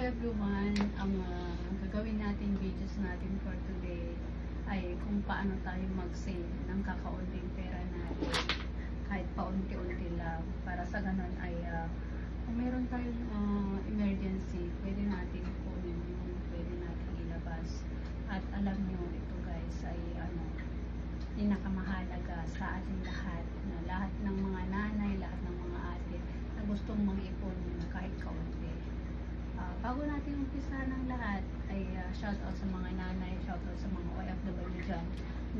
everyone, ang gagawin natin videos natin for today ay kung paano tayo mag-save ng kakaunting pera natin kahit paunti-unti lang, para sa ganun ay kung meron tayong emergency, pwede natin kunin yung pwede natin ilabas. At alam nyo, ito guys ay pinakamahalaga sa ating lahat, na lahat ng mga nanay, lahat ng mga ate na gustong mag-ipon na kahit kaunti. Bago natin umpisa ng lahat ay shoutout sa mga nanay, shoutout sa mga OFW dyan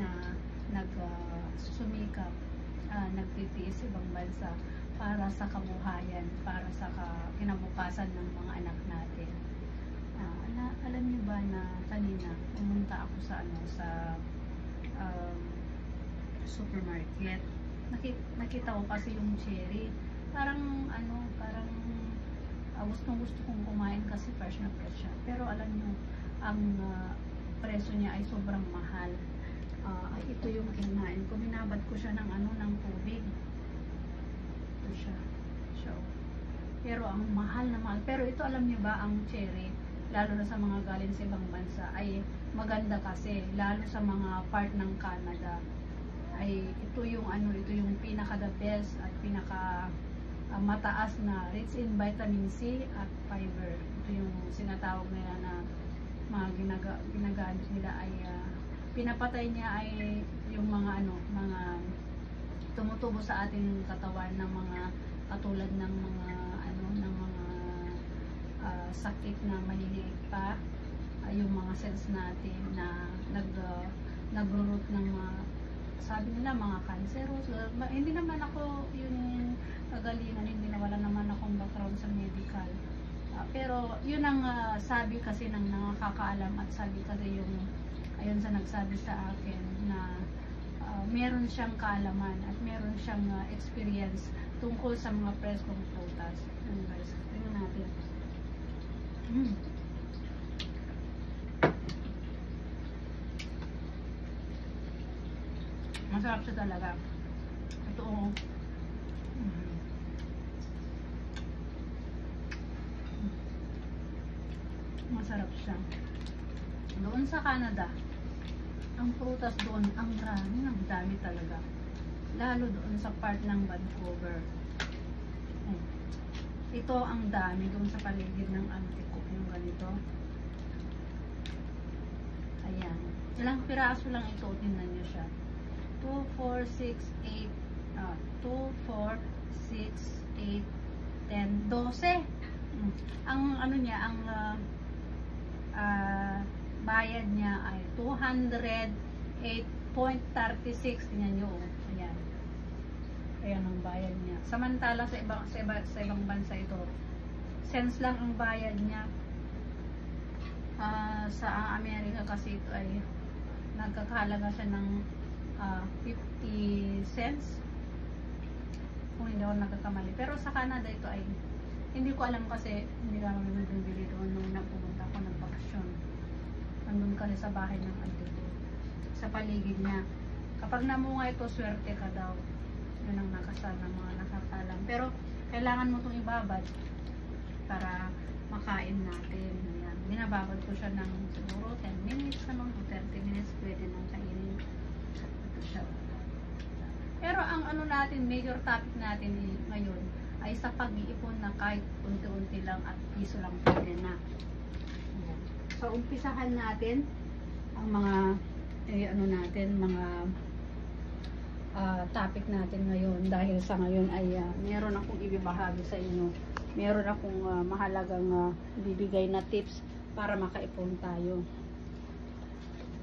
na nagsusumikap, nagtitiis ibang bansa para sa kabuhayan, para sa kinabukasan ng mga anak natin. Alam niyo ba na kanina pumunta ako sa supermarket. Nakita ko kasi yung cherry. Parang gustong-gusto kong kumain kasi fresh na fresh siya. Pero alam niyo, ang presyo niya ay sobrang mahal. Ito yung kinain ko. Binabad ko siya ng tubig. Ito siya. Pero ang mahal na mahal. Pero ito, alam niyo ba, ang cherry, lalo na sa mga galing sa ibang bansa, ay maganda kasi, lalo sa mga part ng Canada, ay ito yung pinaka the best at pinaka mataas na rich in vitamin C at fiber. Ito yung sinatawag nila na mga ginagamit nila ay pinapatay niya ay yung mga tumutubo sa ating katawan ng mga katulad ng mga sakit na maliliit pa, yung mga cells natin na nag-root ng mga, sabi nila, mga cancerous. Hindi naman ako yung kagalingan, hindi na, wala naman akong background sa medical. Pero yun ang sabi kasi ng nakakaalam, at sabi kasi yung ayun sa nagsabi sa akin na meron siyang kaalaman at meron siyang experience tungkol sa mga preskong prutas. Guys, tingnan natin. Masarap siya talaga. Ito masarap siya. Doon sa Canada, ang prutas doon, ang dami talaga. Lalo doon sa part ng Vancouver. Ito ang dami doon sa paligid ng auntie ko. Yung ganito. Ayan. Ilang piraso lang ito. Tingnan nyo siya. 2, 4, 6, 8, 2, 4, 6, 8, 10, 12. Ang niya, ang bayad niya ay 208.36. Tingnan nyo. Ayan. Ayan ang bayad niya. Samantala sa ibang bansa ito, cents lang ang bayad niya. Sa Amerika kasi ito ay nagkakahalaga siya ng 50 cents. Kung hindi ako nagkakamali. Pero sa Canada ito ay hindi ko alam kasi hindi lang naman bibili doon nung nagpupunta ako ng bakasyon. Nandun kami sa bahay ng auntie ko. Sa paligid niya. Kapag namunga ito, swerte ka daw. Yun ang nakasal ng mga nakakalam. Pero kailangan mo itong ibabad para makain natin. Ayan. Binababad ko siya ng siguro 10 minutes, 30 minutes, pwede nang kainin. Ito siya. Pero ang natin, major topic natin ngayon ay sa pag-iipon na kahit unti-unti lang at piso lang pwede na. Ayan. So umpisahan natin ang mga mga topic natin ngayon, dahil sa ngayon ay meron akong ibibahagi sa inyo. Meron akong mahalagang bibigay na tips para makaipon tayo.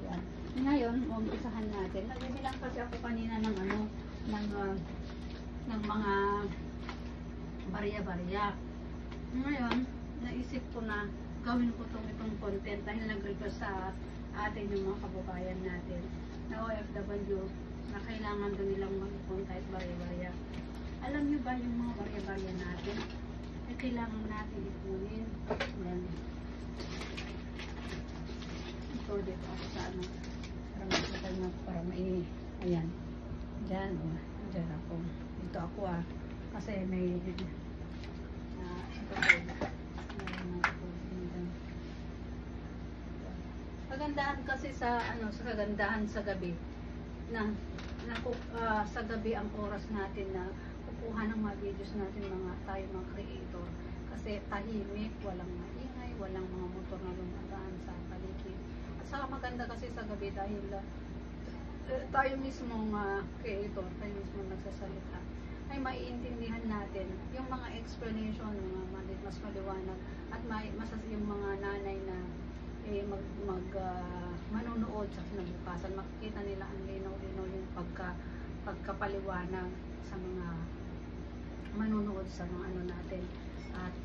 Ayan. Ngayon, umpisahan natin. Nagbibilang kasi ako kanina ng mga barya-barya. Ngayon, naisip ko na gawin ko itong content dahil nag-request sa atin yung mga kababayan natin na OFW na kailangan doon nilang mag-ipon kahit barya-barya. Alam nyo ba yung mga barya-barya natin? Ay kailangan natin ipunin. Ayan. Ito dito ako sa para ayan. Diyan, diyan ako. Dito ako kasi may ito kagandahan kasi sa sa kagandahan sa gabi na, sa gabi ang oras natin na kukuha ng mga videos natin tayo mga creator, kasi tahimik, walang maingay, walang mga motor na lumadaan sa paligid. At saka maganda kasi sa gabi dahil tayo mismo creator, tayo mismo nagsasalita, ay maiintindihan natin yung mga explanation, mas maliwanag, at yung mga nanay na manonood sa kinabukasan, makikita nila ang linaw-linaw yung pagkapaliwanag sa mga manonood sa mga natin. At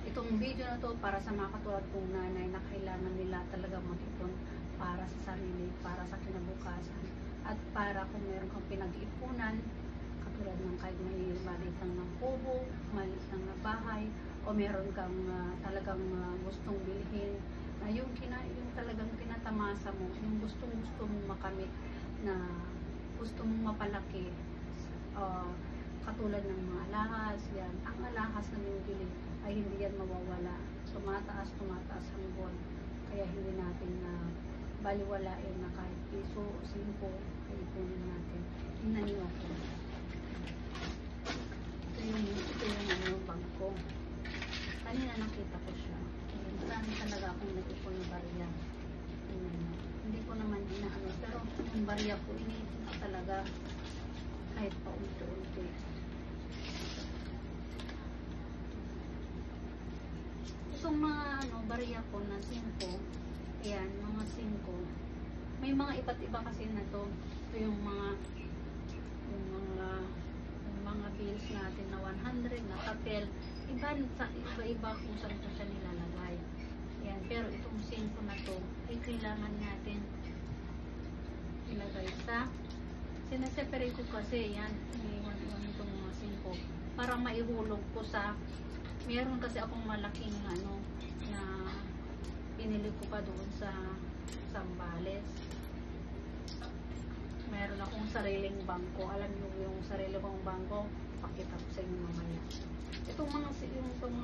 itong video na to para sa mga katulad kong nanay na kailangan nila talaga mag-ipon para sa sarili, para sa kinabukasan, at para kung meron kang pinag-ipunan, katulad ng kahit may maliit lang ng kubo, maliit lang na bahay, o meron kang talagang gustong bilhin, yung talagang tinatamasa mo, yung gusto mong makamit, na gusto mong mapalaki, katulad ng mga alahas, yan. Ang alahas na binibili ay hindi yan mawawala. Tumataas ang buwan. Kaya hindi natin baliwalain na kahit piso o 5 ay ipunin natin. Tingnan niyo ako. Ito yung bangko. Kanina nakita ko siya. Marami talaga akong nag-ipon na barya. Hindi ko naman inaano, pero yung barya ko, iniipon ko talaga kahit pa unti-unti. Itong mga barya ko na 5, ayan, mga 5. May mga iba't iba kasi na to. Ito yung mga bills natin na 100 na papel. Iba-iba kung saan ko siya nilalagay. Yan. Pero itong 5 na to ay kailangan natin ilagay sa sinaseparate ko kasi yan. Iniwan itong mga 5 para maihulog ko sa meron kasi akong malaking na pinili ko pa doon sa Zambales. Meron akong sariling bangko. Alam niyo yung sarili kong bangko, pakita ko sa inyo mamaya. Itong mga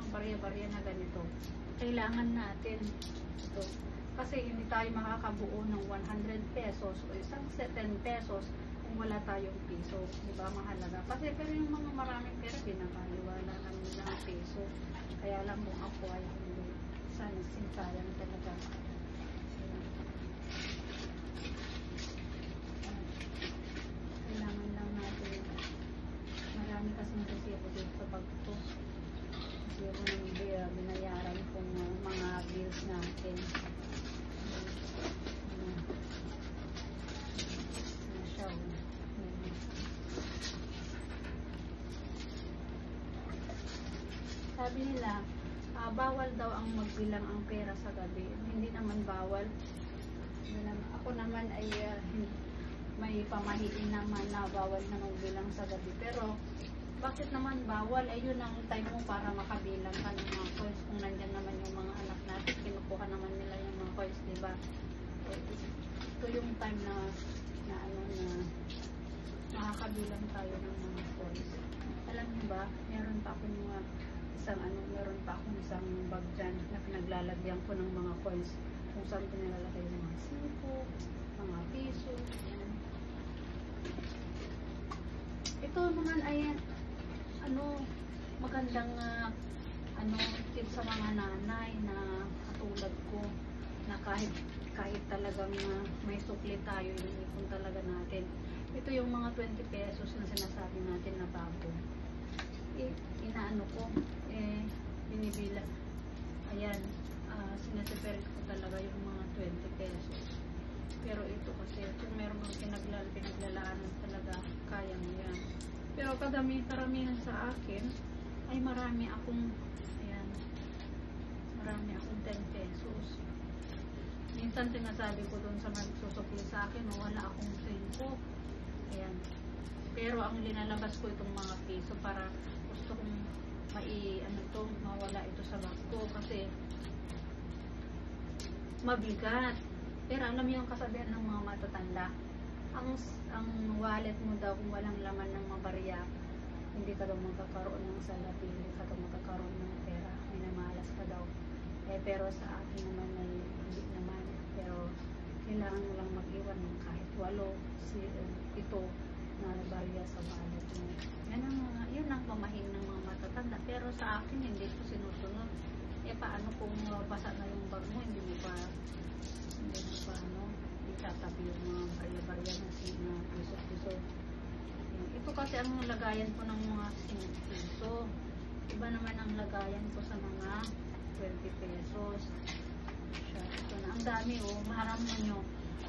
barya-barya na ganito, kailangan natin ito. Kasi hindi tayo makakabuo ng 100 pesos o isang 10 pesos kung wala tayong piso. Diba, mahalaga? Kasi pero yung mga maraming pera, binabaliwala lang nila ang peso. Kaya lang kung ako ay hindi. Sana sinsayang talaga. Kailangan lang natin. Marami kasing resibo dito sa bag ko. Resibo ng binayaran kong mga bills natin. Sabi nila, bawal daw ang magbilang ang pera sa gabi. Hindi naman bawal. Ako naman ay may pamahiin naman na bawal na magbilang sa gabi. Pero, bakit naman bawal? Ayun ang time mo para makabilang ka ng mga coins. Kung nandyan naman yung mga anak natin, kinukuha naman nila yung mga coins, diba? Ito yung time na makakabilang tayo ng mga coins. Alam niyo ba, meron pa akong isang bag dyan na pinaglalagyan ko ng mga coins kung saan ko nilalagay yung mga 5, mga piso, yan. Ito naman ay magandang tip sa mga nanay na katulad ko na kahit talagang may sukli tayo, inipon talaga natin. Ito yung mga 20 pesos na sinasabi natin na bago. Inaano ko, binibila. Ayan, sinaseparate ko talaga yung mga 20 pesos. Pero ito kasi, kung meron mong pinaglalaanan talaga, kaya mo yan. Pero karamihan sa akin, ay marami akong 10 pesos. Minsan sinasabi ko doon sa magsusukli sa akin, wala akong 5. Ayan. Pero ang linalabas ko itong mga piso para gusto kong mawala ito sa bangko kasi mabigat. Pero alam mo yung kasabihan ng mga matatanda, ang wallet mo daw kung walang laman ng mabarya, hindi ka daw magkakaroon ng salapi, hindi ka daw magkakaroon ng pera, may namalas ka daw. Pero sa akin naman ay hindi naman. Pero kailangan mo lang mag-iwan ng kahit 7 na barya sa wallet mo. Yun ang pamahin ng mga matatanda. Pero sa akin, hindi ko sinusunod. Paano kung basa na yung bag mo, hindi mo pa itatabi yung mga barya-barya na piso-piso. Ito kasi ang lagayan ko ng mga 5 piso. Iba naman ang lagayan ko sa mga 20 pesos. Ito na. Ang dami maharam mo nyo.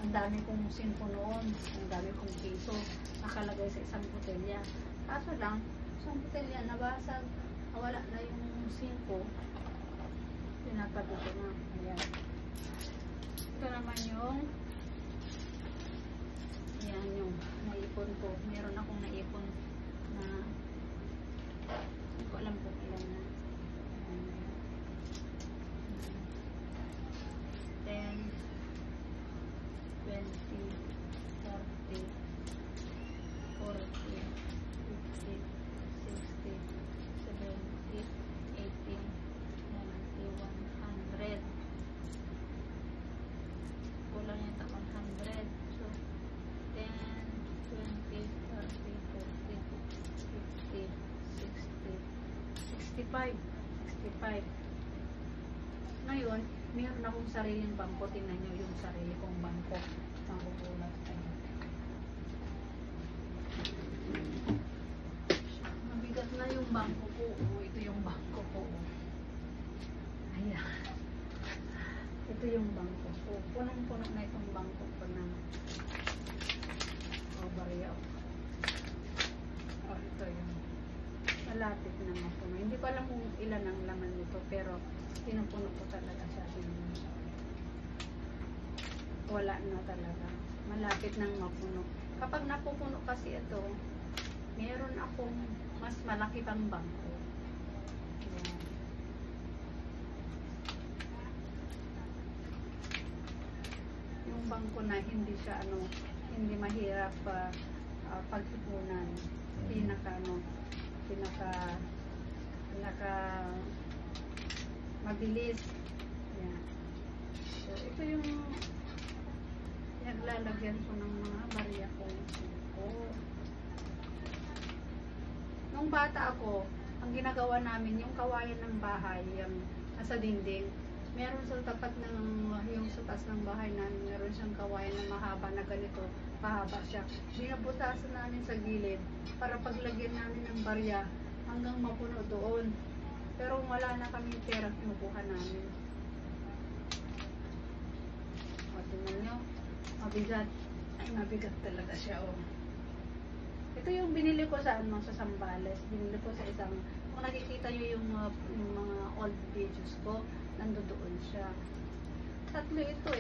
Ang dami kong 5 noon. Ang dami kong piso. Nakalagay sa isang botelya. Kaso lang, isang botelya nabasag. Wala na yung 5. Tinatabi ko na. Ayan. Ito naman yung yung naipon ko. Meron akong naipon na hindi ko alam kung ilan na. 10, 20, 30, 40, 50, 60, 70, 80, 90, 100. Kulang yata 100. So, 10, 20, 30, 40, 50, 60, 65. Ngayon, meron akong sariling bangko. Tingnan nyo yung sarili kong bangko. Magugulat tayo. Mabigat na yung bangko ko. Ito yung bangko ko. Ayan. Ito yung bangko ko. Punong-puno na itong bangko ko na barya. Ito yung malapit na mapuno. Hindi ko alam kung ilan ang laman nito, pero pinupuno ko talaga siya. Wala na talaga. Malapit nang mapuno. Kapag napupuno kasi ito, meron akong mas malaki pang bangko. Ayan. Yung bangko na hindi siya hindi mahirap pag-ipunan. Pinaka mabilis. Yan. So, ito yung naglalagyan ko ng mga barya ko. Nung bata ako, ang ginagawa namin, yung kawayan ng bahay, yung nasa dinding, meron sa tapat ng yung sa taas ng bahay namin, meron siyang kawayan na mahaba na ganito, pahaba siya. Binabutasan namin sa gilid para paglagyan namin ng barya hanggang mapuno doon. Pero wala na kaming pera, kinukuha namin. O, tingnan nyo, mabigat. Ay, mabigat talaga siya, Ito yung binili ko sa sa Sambales. Binili ko sa isang, kung nakikita nyo yung mga old videos ko, nandoon siya. 3 ito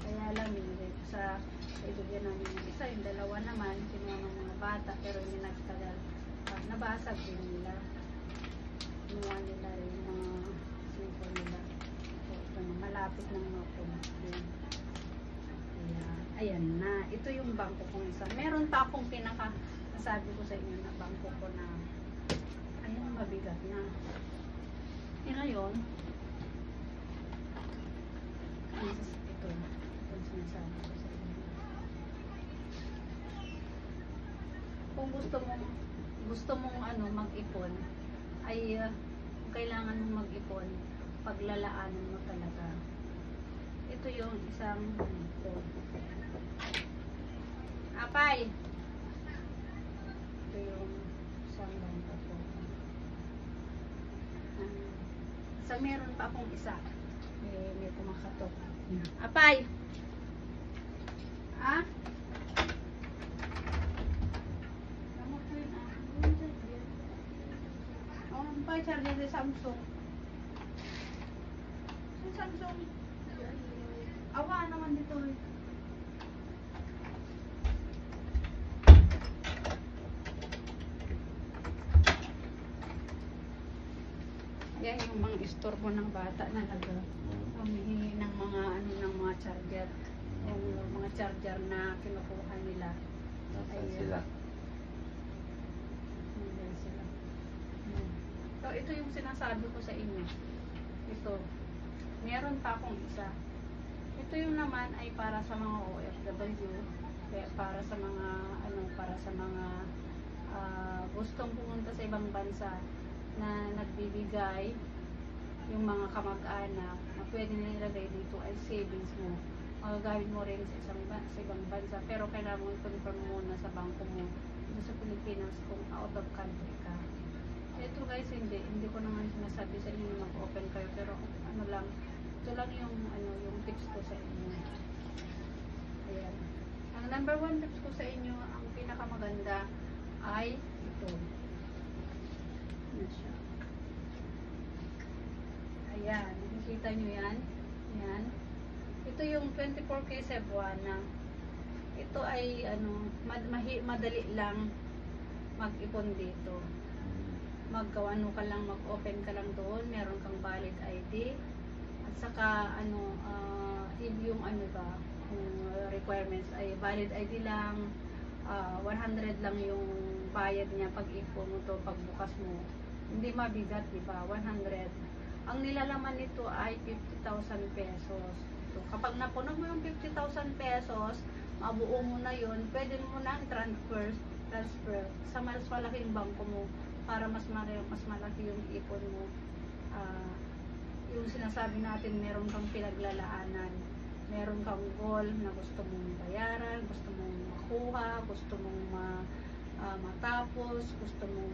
kaya lang binili ko sa ibigyan namin yung isa, yung 2 naman kinuha ng mga bata, pero hindi nagtagal, nabasag din nila. Kinuha nila yung mga simple nila. So, ito na, malapit ng mga punas din. Ayan na, ito yung bangko kong isa. Meron pa akong nasabi ko sa inyo na bangko ko na ayan, mabigat na. Ngayon, ito sinasabi ko sa inyo. Kung gusto mong mag-ipon, ay kailangan mong mag-ipon, paglalaanan mo talaga. Ito yung isang Apay. Ito yung isang bangko ko. So, meron pa akong isa. May kumakatok. Apay! Tama ko yun Apay, charger sa Samsung. Samsung. Awa naman dito Yan yung mga istorbo ng bata na humihingi ng mga ng mga charger. Yung mga charger na kinukuha nila. Sila. So, ito yung sinasabi ko sa inyo. Ito. Meron pa akong isa. Ito yung naman ay para sa mga OFW, kaya para sa mga gustong pumunta sa ibang bansa na nagbibigay yung mga kamag-anak na pwede nila ilagay dito ay savings mo. Magagamit mo rin sa ibang bansa, pero kailangan mo i-confirm muna sa bangko mo dito sa Pilipinas kung out of country ka. Ito guys, hindi ko naman sinasabi sa inyo na mag-open kayo, pero ano lang, ito lang yung yung tips ko sa inyo. Ayan. Ang number 1 tips ko sa inyo, ang pinakamaganda ay ito. Ayan siya. Ayan, nakikita nyo yan. Ayan. Ito yung 24K Cebuana. Ito ay madali lang mag-ipon dito. Mag-open ka lang doon, meron kang valid ID. At saka yung requirements ay valid ID lang, 100 lang yung bayad niya pag ipon mo to, pagbukas mo. Hindi mabigat, di ba? 100. Ang nilalaman nito ay 50,000 pesos. So, kapag napuno mo yung 50,000 pesos, mabuo mo na yun, pwede mo na transfer sa mas malaking bangko mo para mas malaki yung ipon mo. Yung sinasabi natin, meron kang pinaglalaanan, meron kang goal na gusto mong bayaran, gusto mong makuha, gusto mong matapos, gusto mong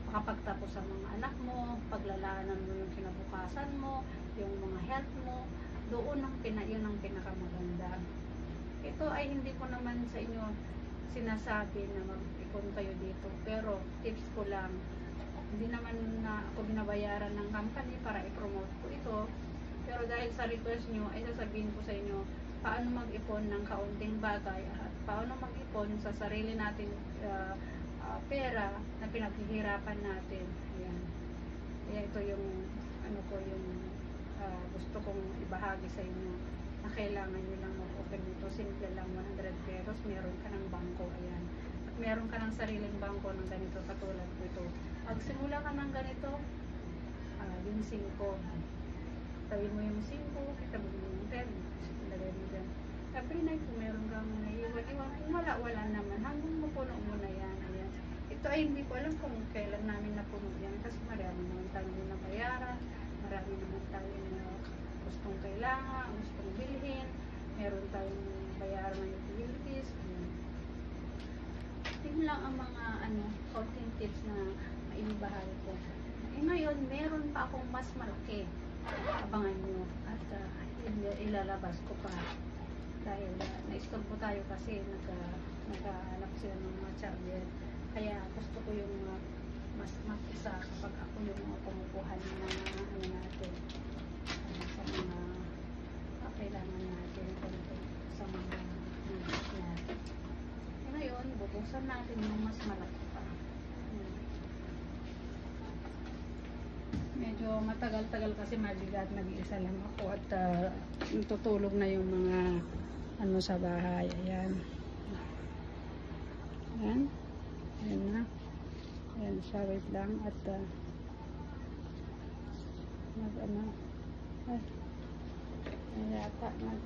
makapagtapos sa mga anak mo, paglalaanan mo yung kinabukasan mo, yung mga health mo, yun ang pinakamaganda. Ito ay hindi ko naman sa inyo sinasabi na mag-ipon kayo dito, pero tips ko lang. Hindi naman na ako binabayaran ng company para i-promote ko ito, pero dahil sa request nyo ay sasabihin ko sa inyo paano mag-ipon ng kaunting bagay at paano mag-ipon sa sarili natin pera na pinaghihirapan natin. Ayan. Kaya ito yung gusto kong ibahagi sa inyo na kailangan nyo lang mag-open nito. Simple lang, 100 pesos, meron ka ng bangko. Ayan. At meron ka ng sariling bangko ng ganito katulad ko ito. Pagsimula ka ng ganito, yung 5. Tabi mo yung 5, tabi mo yung 10. Ilagay mo dyan. Every night kung meron kang naiiwan-iwan, kung wala naman, hanggang mapuno mo na yan. Ayan. Ito ay hindi ko alam kung kailan namin napuno yan kasi marami naman tayo na bayaran, marami naman tayo na gustong kailangan, gustong bilhin, meron tayong bayaran ng utilities. Yun lang ang mga counting tips na maibahagi ko. Ngayon, meron pa akong mas malaki. Abangan nyo at ilalabas ko pa. Dahil na-stop po tayo kasi naghahanap sila ng mga charger. Kaya gusto ko yung mas mag-isa kapag ako yung kumukuha ng mga natin. Sa mga kailangan natin sa mga natin. Ngayon, bubuksan natin yung mas malaki pa. Medyo matagal-tagal kasi mabigat, nag-iisa lang ako at natutulog na yung mga sa bahay. Ayan. Ayan. Ayan na. Ayan siya, wait lang at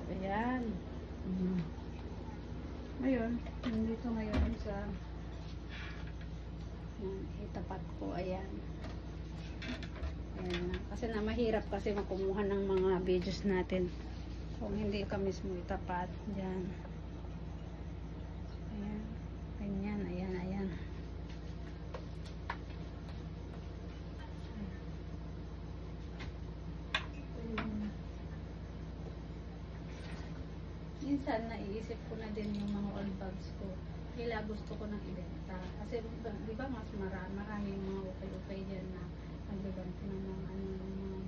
ayan. Ngayon, nandito ngayon sa itapat ko, ayan. Ayan na. Kasi na mahirap kasi makumuha ng mga videos natin kung hindi ka mismo itapat. Ayan. Ayan. Ganyan, ayan, ayan. Minsan naiisip ko na din yung mga old bags ko. Kaya gusto ko nang ibenta. Kasi di ba mas marami yung mga ukay-ukay dyan na nagbibenta ng mga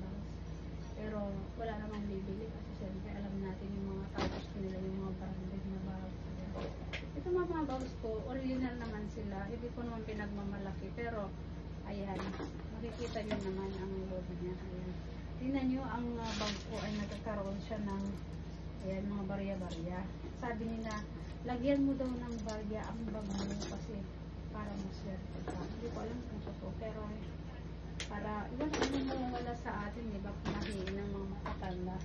bags. Pero wala namang bibili kasi siyempre alam natin yung mga tao gusto nila yung mga branded na bags. Ito mga bags ko, original naman sila. Hindi ko naman pinagmamalaki. Pero ayan, makikita nyo naman ang logo niya. Ayan. Tingnan nyo, ang bag ko ay nagkakaroon siya ng ayan, mga barya-barya. Sabi nila, lagyan mo daw ng barya ang bag mo kasi para maswerte ka. Hindi ko alam kung totoo, pero para iwan mo wala sa atin, di ba? Pinahiin ng mga matatanda.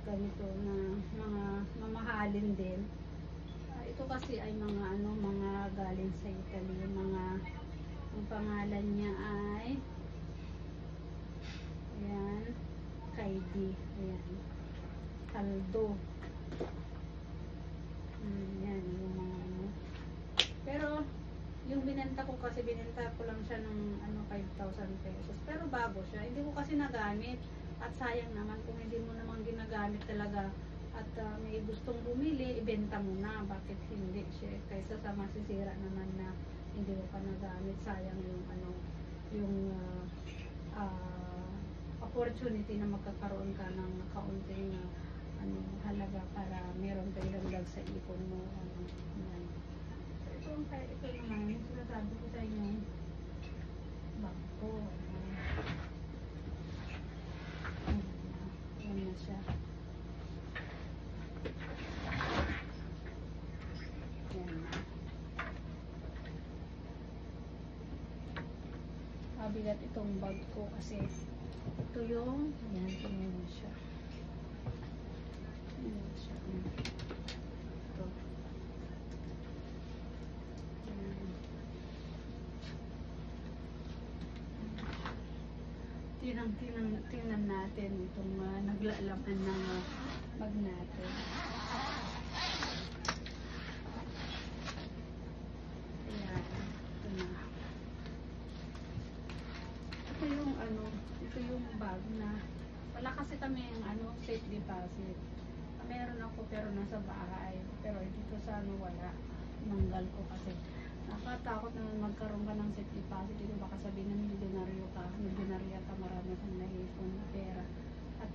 ganito na mga mamahalin din. Ito kasi ay mga ano, mga galing sa Italy, mga ang pangalan niya ay ayan, Kaidi, ayan, Aldo. Yan yung mga ano. Pero yung binenta ko kasi, binenta ko lang siya ng ano 5,000 pesos. Pero bago siya. Hindi ko kasi nagamit. At sayang naman kung hindi mo naman ginagamit talaga at may gustong bumili, ibenta mo na. Bakit hindi siya? Kaysa sa masisira naman na hindi mo pa nagamit. Sayang yung ano, yung opportunity na magkakaroon ka ng kaunting ano, halaga para meron kang dagdag sa ipon mo. Ano, yan. So, ito naman, sinasabi ko sa inyo, bangko. Yan na siya. Yan na. Mabigat itong bag ko kasi ito yung, yan, tingnan mo siya. Yan siya. Ito. Tingnan natin itong naglalaman ng bag natin. Ayan, ito na. Ito yung ano, ito yung bag na wala kasi kami yung ano, safe deposit. Meron ako pero nasa bahay. Pero dito sa ano wala. Nanggal ko kasi. Nakatakot na magkaroon ka ng safe deposit. Dito baka sabihin na milyonaryo ka. Milyonarya ka, marami kang naipon na pera. At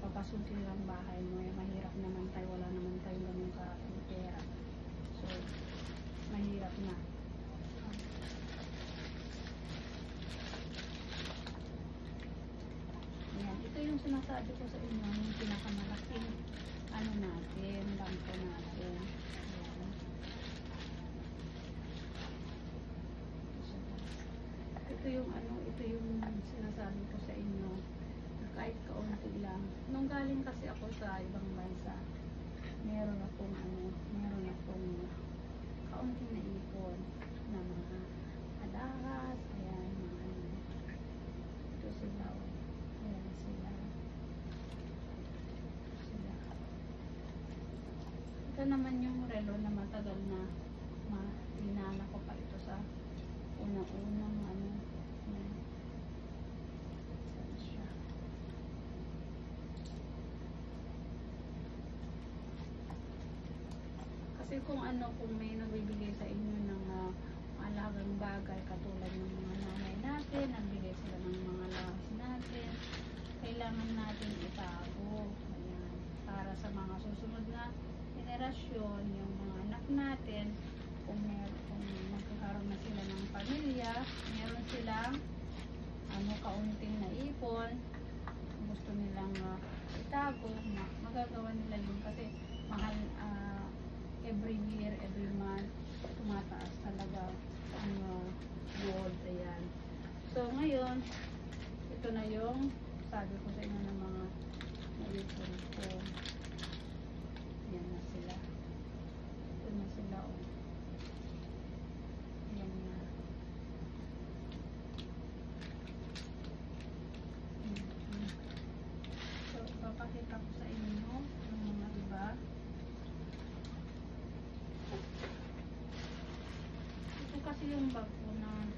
papasukin lang bahay mo. Mahirap naman tayo. Wala naman tayo ganun ka pera. So, mahirap na. Ayan. Ito yung sinasabi ko sa inyo. Yung pinakamalaking ano natin. Bangko natin. Ayan. Ito yung ano, ito yung sinasabi ko sa inyo. Kahit kaunti lang. Nung galing kasi ako sa ibang bansa, meron akong kaunting naipon na mga alahas, ayan, mga ano. Ito sila, ayan sila. Ito naman yung relo na matagal na dinala ko pa ito sa unang ano. Kasi kung ano, kung may nagbibigay sa inyo ng alagang bagay katulad ng mga nanay natin, nagbigay sila ng mga lahas natin, kailangan natin itago. Ayan. Para sa mga susunod na generasyon, yung mga anak natin, kung magkakaroon na sila ng pamilya, meron silang kaunting naipon, gusto nilang itago, magagawa nila yun kasi mahal, every year, every month, tumataas talaga ang gold. Ayan. So, ngayon, ito na yung sabi ko sa inyo ng mga naipon ko. Ayan na sila. Ito na sila. Oh. Ayan na. So, papakita ko sa inyo yung mga iba. Ito kasi yung bag ko na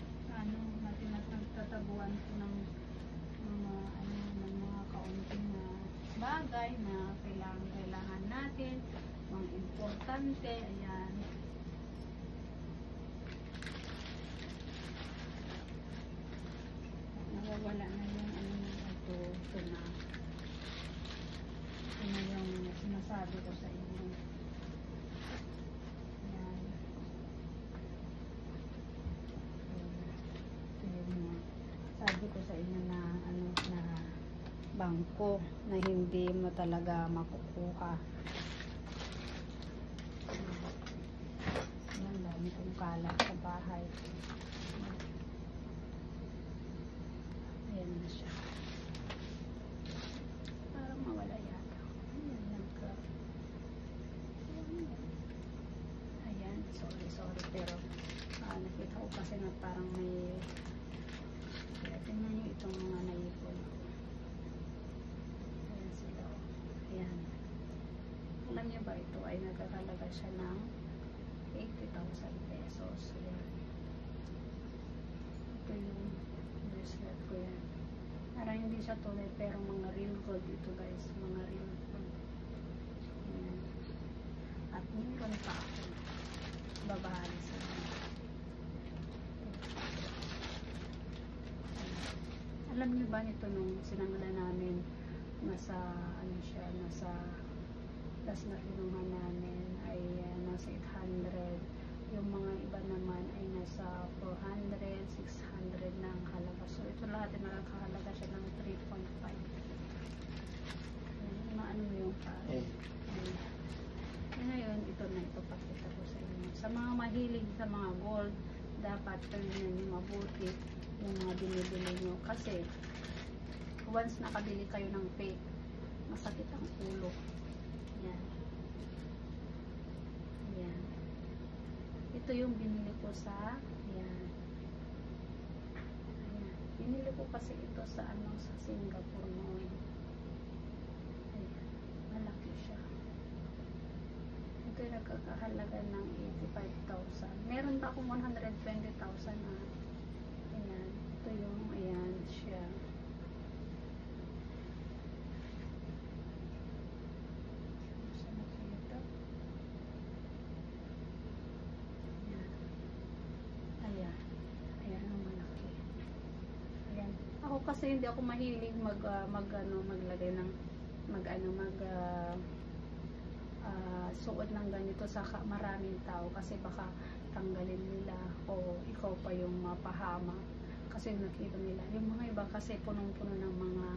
nagtataguan ko ng mga kaunting bagay na kailangan natin, mga importante. Ayan. Nawawala na yung ito na. Ito na yung sinasabi ko sa inyo. Ayan. Ito yung sabi ko sa inyo na na bangko na hindi mo talaga makukuha. Ayan, dami kong kalat sa bahay. Ayan na siya. Parang mawala na parang may, kaya tingnan nyo itong mga naipon. Ayan sila. Ayan. Alam nyo ba ito ay nagkakalaga siya ng 80,000 pesos. Ayan. Ito yung bracelet ko yan. Parang hindi siya tulad pero mga real gold ito guys. Mga real gold. Ayan. At meron pa ako. Babahali sa mga. Alam niyo ba nito nung sinangla namin nasa ano siya, nasa last na kinuha namin ay nasa 800, yung mga iba naman ay nasa 400, 600 na ang halaga. So ito lahat ay nakakahalaga siya ng 3.5. Maano yung ngayon ito na ipapakita ko sa inyo. Sa mga mahilig sa mga gold, dapat tingnan niyo mabuti yung mga binibili nyo. Kasi once nakabili kayo ng fake, masakit ang ulo. Yan. Yan. Ito yung binili ko sa yan. Ayan. Binili ko kasi ito sa ano, sa Singapore noon. Ayan. Malaki siya. Ito yung nagkakahalaga ng 85,000. Meron pa akong 120,000 na. Ayan. Ito yung, ayan siya. Ako kasi hindi ako mahilig maglagay ng suot ng ganito sa maraming tao kasi baka tanggalin nila o ikaw pa yung mapahama kasi nakita nila yung mga iba kasi punong-puno ng mga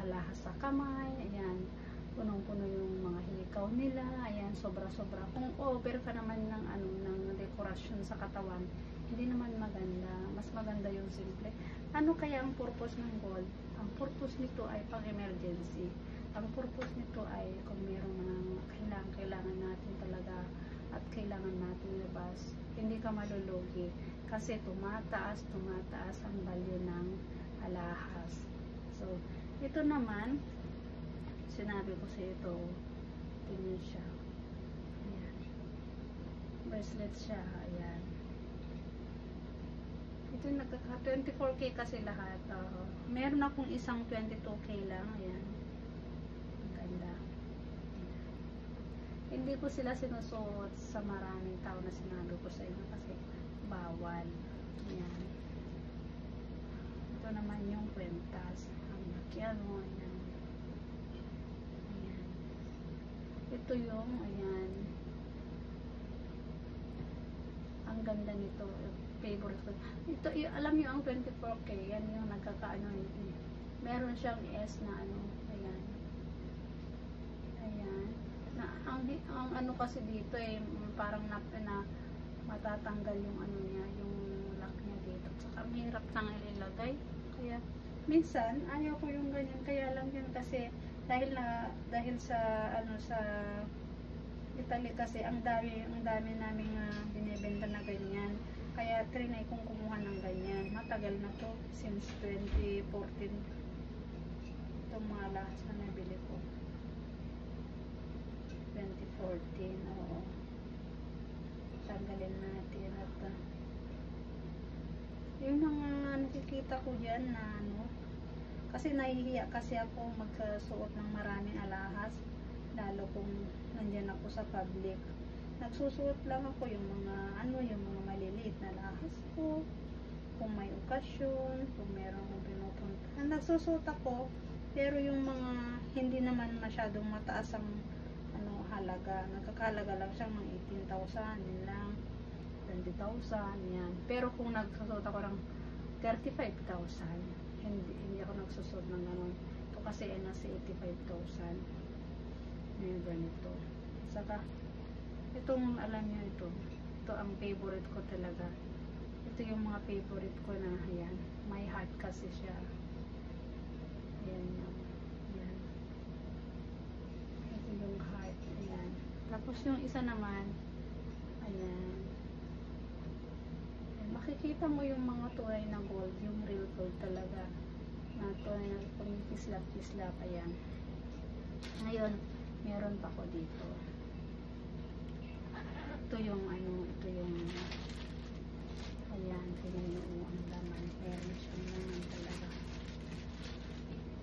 alahas sa kamay, ayan, punong-puno yung mga hikaw nila, ayan, sobra-sobra. Kung over ka naman ng ng dekorasyon sa katawan, hindi naman maganda. Mas maganda yung simple. Ano kaya ang purpose ng gold? Ang purpose nito ay pang-emergency. Ang purpose nito ay kung mayroong mga kailangan natin talaga at kailangan natin labas, hindi ka malulugi. Kasi tumataas ang value ng alahas. So, ito naman, sinabi ko sa ito, tingin siya. Ayan. Bracelet siya. Ayan. Ito nagkaka 24K kasi lahat. Meron akong isang 22K lang. Ayan. Ang ganda. Ayan. Hindi ko sila sinusuot sa maraming tao na sinabi ko sa inyo kasi bawal. Ayan. Ito naman yung kwentas. Ang makiano. Ayan. Ayan. Ito yung, ayan. Ang ganda nito. Favorite ko. Ito, alam nyo ang 24K, yan yung nagkakaano nito. Meron siyang S na ano, ayan. Ayan. Ang ano kasi dito parang na matatanggal yung ano niya, yung lock niya dito. Saka mahirap nang ilagay. Kaya, minsan, ayaw ko yung ganyan. Kaya lang yun kasi, dahil sa, sa Italy kasi, ang dami naming binibenta na ganyan. Kaya trinay kong kumuha ng ganyan. Matagal na to. Since 2014. Itong mga lahas na nabili ko. 2014. Oo. Tanggalin natin. At yung mga nakikita ko dyan na kasi nahihiya kasi ako magsuot ng maraming alahas. Lalo kung nandyan ako sa public. Nagsusuot lang ako yung mga yung mga maliliit na lahas ko. Kung may okasyon, kung meron akong pinupunta. Nagsusuot ako, pero yung mga hindi naman masyadong mataas ang halaga. Nagkakahalaga lang siya mga 18,000, yun lang. 20,000, yan. Pero kung nagsusuot ako ng 35,000, hindi ako nagsusuot ng gano'n. Ito kasi nasa 85,000. Yung ganito. Saka, itong alam nyo ito ang favorite ko talaga. Ito yung mga favorite ko na ayan, may heart kasi siya. Ayan yan. Ito yung heart. Ayan. Tapos yung isa naman ayan. makikita mo yung mga tunay na gold, yung real gold talaga, na tunay na kumikislap-kislap. Ayan. Ngayon, meron pa ko dito. Ito yung ito yung, ayan, tingnan nyo ang laman. Meron siyang laman talaga.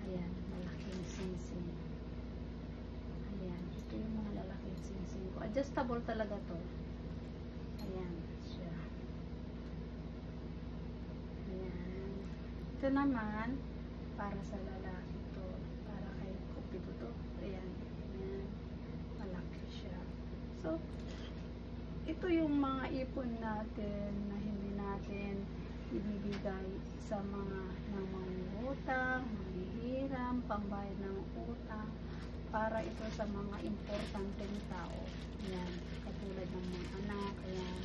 Ayan, malaking singsing. Ayan, ito yung mga lalaking singsing ko. Adjustable talaga to. Ayan, siya. Ayan. Ito naman, para sa lalaki to. Para kay Cupido to. Ayan. Ayan. Malaki siya. So, ito yung mga ipon natin na hindi natin ibibigay sa mga utang, manghihiram, pambayad ng utang, para ito sa mga importanteng tao. Ayan, katulad ng mga anak. Ayan,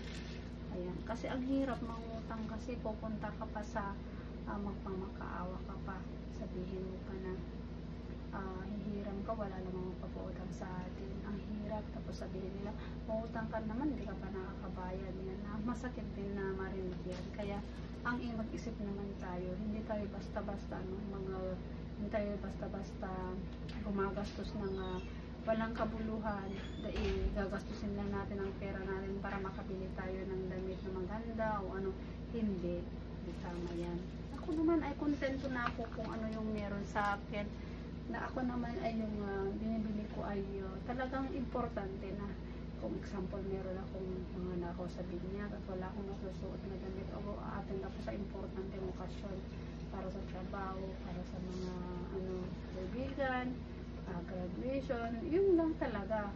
ayan. Kasi ang hirap mangutang, kasi pupunta ka pa sa magpamakaawa ka pa. Sabihin mo pa na hihiram ka, wala namang magpapautang sa atin. Ang hirap. Tapos sabihin nila, mautang ka naman, hindi ka pa nakakabayad. Yan, masakit din na marinig yan. Kaya ang mag-isip naman tayo, hindi tayo basta-basta hindi tayo basta-basta gumagastos ng walang kabuluhan, dahil gagastusin lang natin ang pera natin para makabili tayo ng damit na maganda o ano. Hindi tama yan. Ako naman ay kontento na ako kung ano yung meron sa akin, na ako naman ay yung binibili ko ay talagang importante na. Kung example, meron akong mga nakaw sa binyag at wala akong nasusuot na damit, o aatin ako sa importanteng okasyon, para sa trabaho, para sa mga kaibigan, graduation, yun lang talaga.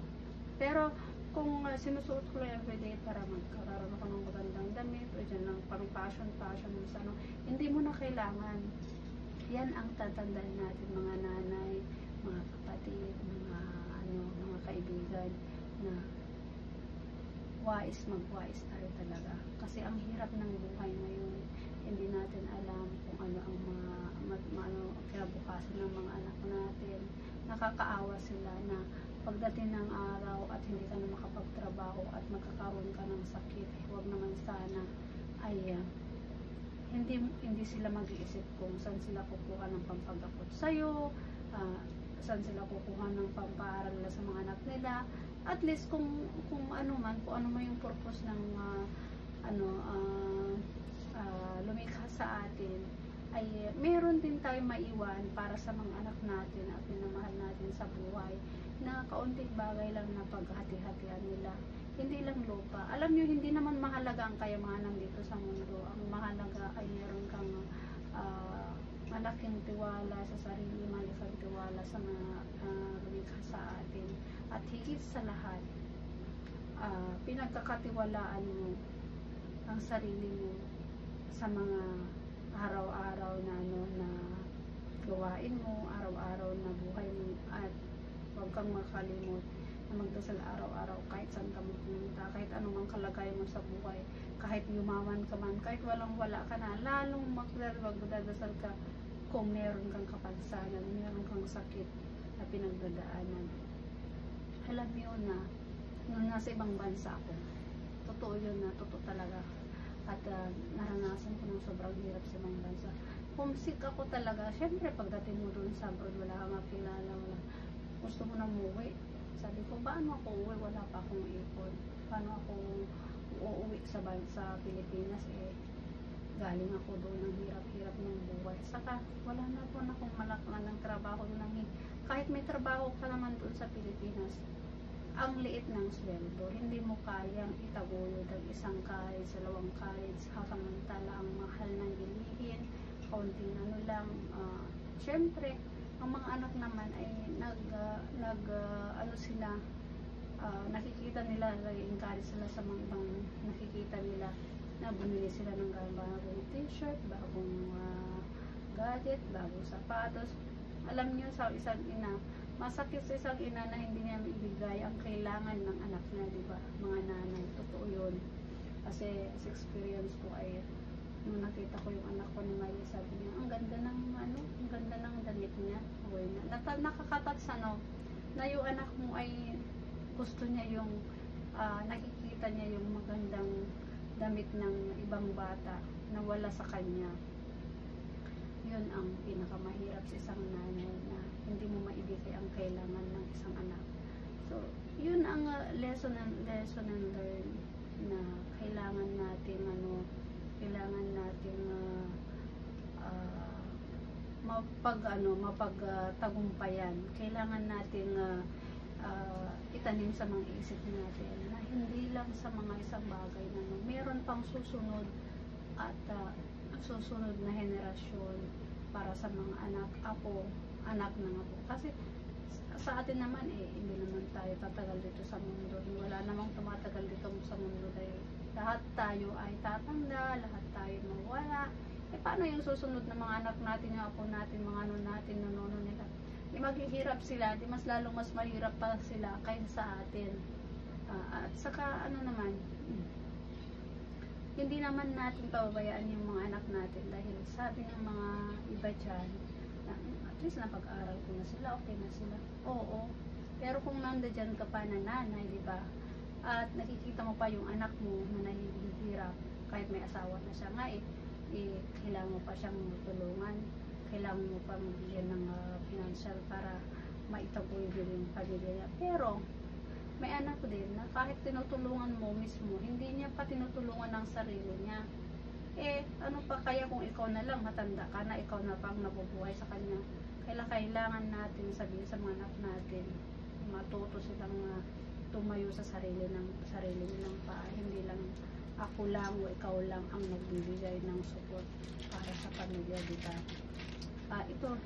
Pero kung sinusuot ko lang everyday para magkakaroon ako ng magandang damit, o dyan lang pang fashion hindi mo na kailangan. Yan ang tatandaan natin, mga nanay, mga kapatid, mga kaibigan, na mag-wise tayo talaga. Kasi ang hirap ng buhay ngayon, hindi natin alam kung ano ang kinabukasan ng mga anak natin. Nakakaawa sila na pagdating ng araw at hindi ka na makapagtrabaho at magkakaroon ka ng sakit, huwag naman sana ay hindi sila mag-iisip kung saan sila kukuha ng pampagapot sa'yo, saan sila kukuha ng pampaaral nila sa mga anak nila. At least kung ano man yung purpose ng lumikha sa atin, ay meron din tayo maiwan para sa mga anak natin at minamahal natin sa buhay, na kaunting bagay lang na paghati-hatian nila. Hindi lang lupa. Alam nyo, hindi naman mahalaga ang kayamanan dito sa mundo. Ang mahalaga ay meron kang malaking tiwala sa sarili, malaking tiwala sa mga lumikha sa atin. At higit sa lahat, pinagkakatiwalaan mo ang sarili mo sa mga araw-araw na gawain mo, araw-araw na buhay mo, at huwag kang makalimot na magdasal araw-araw kahit saan ka pumunta, kahit anumang kalagayan mo sa buhay, kahit yumaman ka man, kahit walang-wala ka na, lalong magdadasal ka kung meron kang kapansanan, meron kang sakit na pinagdadaanan. Alam mo na nung nasa ibang bansa ako, totoo yun, na totoo talaga, at naranasan ko ng sobrang hirap sa ibang bansa. Homesick ako talaga. Syempre pagdating mo doon sa abroad, wala kang makilala, gusto mo na umuwi. Sabi ko, paano ako uuwi? Wala pa akong ipon. Paano ako uuwi sa Pilipinas? Galing ako doon ng hirap-hirap ng buhay. Saka wala na po na akong malakman ng trabaho. Kahit may trabaho ka naman doon sa Pilipinas, ang liit ng sweldo, hindi mo kayang itaguyod ang isang college, dalawang college, hasamantala ang mahal ng bilihin, kaunting lang. Syempre, ang mga anak naman ay nakikita nila, nag-encourage sila sa mga ibang nakikita nila, na bumili sila ng bagong t-shirt, bagong gadget, bagong sapatos. Alam niyo, sa isang ina, masakit sa isang ina na hindi niya ibigay ang kailangan ng anak niya, di ba? Mga nanay, totoo yun. Kasi sa experience ko ay, nung nakita ko yung anak ko ni Maya, sabi niya, ang ganda ng damit niya. Nakakatats na yung anak mo ay gusto niya yung nakikita niya yung magandang damit ng ibang bata na wala sa kanya. Yun ang pinakamahirap sa isang nanay, na hindi mo maibigay ang kailangan ng isang anak. So, yun ang lesson and learn, na kailangan natin mapagtagumpayan. Kailangan natin itanim sa mga isip natin na hindi lang sa mga isang bagay na meron pang susunod at susunod na henerasyon para sa mga anak ng apo. Kasi sa atin naman hindi naman tayo tatagal dito sa mundo. Wala namang tumatagal dito sa mundo dahil lahat tayo ay tatanda, lahat tayo mawala. Paano yung susunod na mga anak natin, yung apo natin, mga natin, nono nila? Maghihirap sila, mas lalong mas mahirap pa sila kaysa sa atin. At saka hindi naman natin pababayaan yung mga anak natin, dahil sabi ng mga iba dyan, at least napag-aral ko na sila, okay na sila. Oo, pero kung nandiyan ka pa na nanay, di ba? At nakikita mo pa yung anak mo na nahihirap, kahit may asawa na siya nga kailangan mo pa siyang tulungan, kailangan mo pa magbigyan ng financial para maitaboy yung pamilya niya. Pero may anak din na kahit tinutulungan mo mismo, hindi niya pa tinutulungan ang sarili niya. Ano pa kaya kung ikaw na lang, matanda ka na, ikaw na pang nabubuhay sa kanya? Kailangan natin sabihin sa mga anak natin, matuto silang tumayo sa sarili nilang paa. Hindi lang ako lang o ikaw lang ang nagbibigay ng support para sa pamilya, diba? Ito.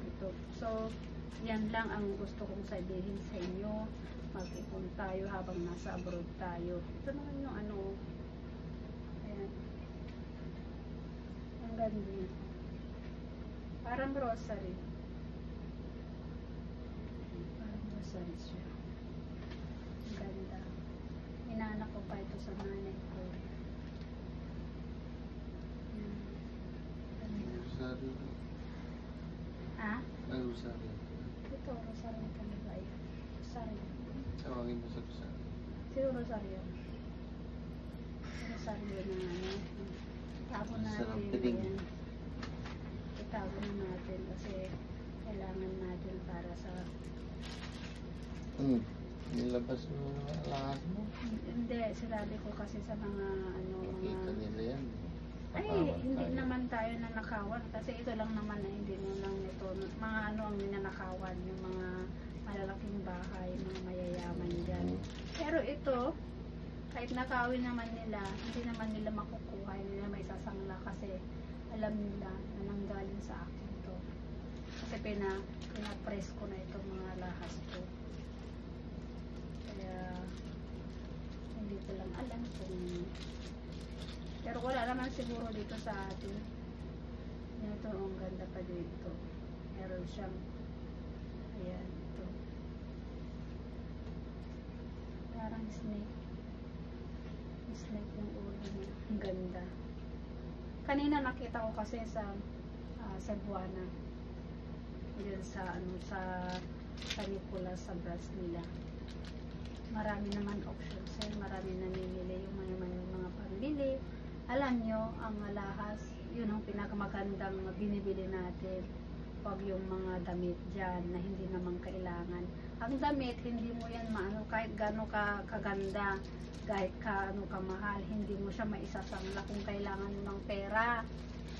So, yan lang ang gusto kong sabihin sa inyo. Mag-ipon tayo habang nasa abroad tayo. Ito naman yung ayan. Ang ganda. Parang rosary. Siya. Ang ganda. Inaanak ko pa ito sa nanay ko. Rosario. Ay, Rosario. Ito, Rosario talaga. Rosario. Tawagin mo sa Rosario. Sino Rosario? Rosario na itago natin yan. Itago na natin kasi kailangan natin para sa nilabas mo lahat mo? Hindi, sinabi ko kasi sa mga Makita nila yan. Hindi naman tayo nanakawan kasi ito lang naman hindi mo lang ito mga ang ninanakawan, yung mga malalaking bahay, mga mayayaman dyan. Pero ito, kahit nakawin naman nila, hindi naman nila makukuha, hindi nila may sasangla kasi alam nila na nanggaling sa akin to. Kasi pinapress ko na itong mga lahas ko. Kaya hindi ko lang alam kung, pero wala naman siguro dito sa atin. Ito, ang ganda pa dito. Meron siyang, ayan, ito. Parang snake. Snake yung ulo niya. Ang ganda. Kanina nakita ko kasi sa Cebuana. Diyan sa Nicolas, sa branch nila. Marami naman auction sale, marami namimili yung mga pambili. Alam nyo, ang alahas, yun ang pinakamagandang binibili natin. Huwag yung mga damit dyan na hindi naman kailangan. Ang damit, hindi mo yan kahit gaano kaganda, kahit kamahal, hindi mo siya maisasangla kung kailangan mo ng pera.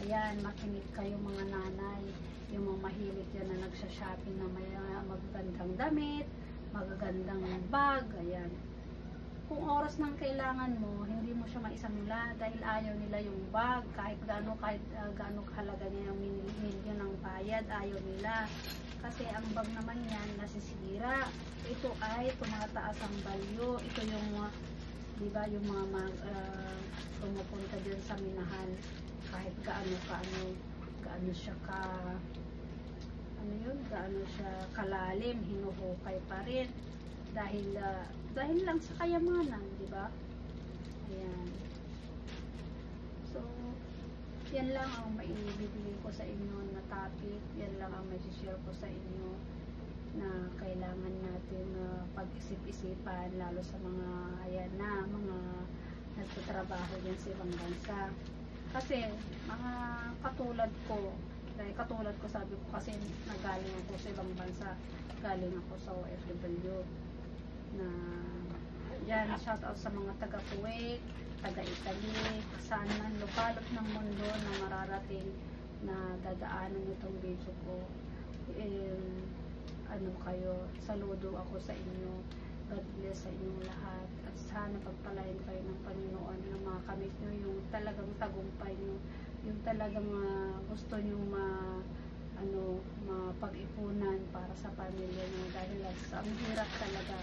Ayan, makinig kayo mga nanay, yung mga mahilig dyan na nagsha-shopping na may magagandang damit, magagandang bag, ayan. Kung oras ng kailangan mo, hindi mo siya maisangla dahil ayaw nila yung bag, kahit gaano kahalaga niya yung milyon ng bayad, ayaw nila. Kasi ang bag naman yan, nasisira. Ito ay tumataas ang value. Ito yung, diba, yung mga pumupunta dyan sa minahan, kahit gaano siya gaano siya kalalim, hinuhukay pa rin. Dahil lang sa kayamanan, di ba? Ayan. So, yan lang ang maibibigay ko sa inyo na topic. Yan lang ang mai-share ko sa inyo na kailangan natin pag-isip-isipan, lalo sa mga mga nagtatrabaho din sa ibang bansa. Kasi mga katulad ko, dahil katulad ko sabi ko kasi nagaling ako sa ibang bansa, galing ako sa OFW na yan, shout out sa mga taga Kuwait, taga Italy, saan man lubalot ng mundo na mararating na dadaanan itong video ko. Ano kayo, saludo ako sa inyo. God bless sa inyong lahat at sana pagpalain kayo ng Panginoon ng mga kamit nyo, yung talagang tagumpay nyo, yung talagang gusto nyo mapag-ipunan para sa pamilya nyo, dahil ang hirap talaga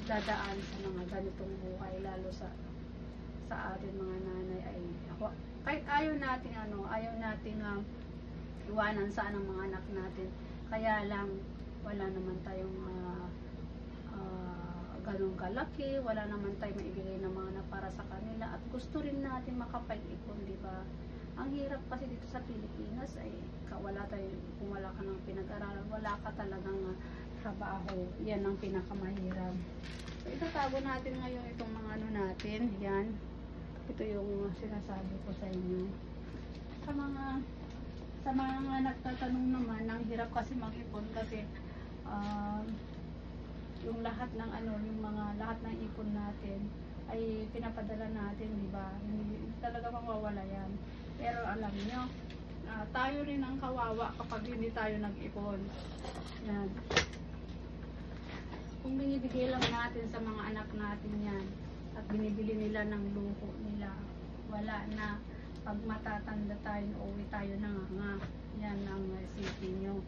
dadaan sa mga ganitong buhay, lalo sa atin mga nanay. Ay kahit ayaw natin iwanan saan ang mga anak natin, kaya lang wala naman tayong ganun kalaki, wala naman tayong maibigay na mga anak para sa kanila, at gusto rin natin makapag-ipon, di ba? Ang hirap kasi dito sa Pilipinas ay kung wala ka ng pinag-aralan, wala ka talagang trabaho, yan ang pinakamahirap. So itatago natin ngayon itong mga ano natin, yan. Ito yung sinasabi ko sa inyo. Sa mga nagtatanong naman, ang hirap kasi mag-ipon kasi yung lahat ng lahat ng ipon natin ay pinapadala natin, di ba? Hindi talaga mawawala yan. Pero alam nyo, tayo rin ang kawawa kapag hindi tayo nag-ipon. Yan. Kung binibigay lang natin sa mga anak natin yan at binibili nila ng luho nila, wala na. Pag matatanda tayo, uwi tayo na nga. Yan ang isipin nyo.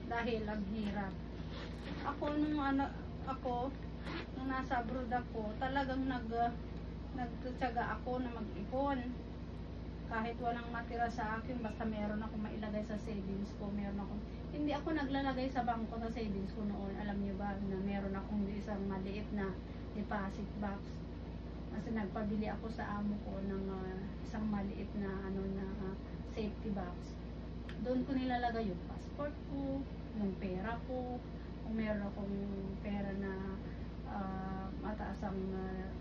Dahil ang hirap. Ako nung nasa abroad ako, talagang nagtutsaga ako na mag-ipon. Kahit walang matira sa akin, basta meron ako mailagay sa savings ko, hindi ako naglalagay sa bangko sa savings ko noon. Alam niyo ba na meron akong isang maliit na deposit box. Kasi nagpabili ako sa amo ko ng isang maliit na safety box. Doon ko nilalagay yung passport ko, yung pera ko, kung meron akong pera na mataas ang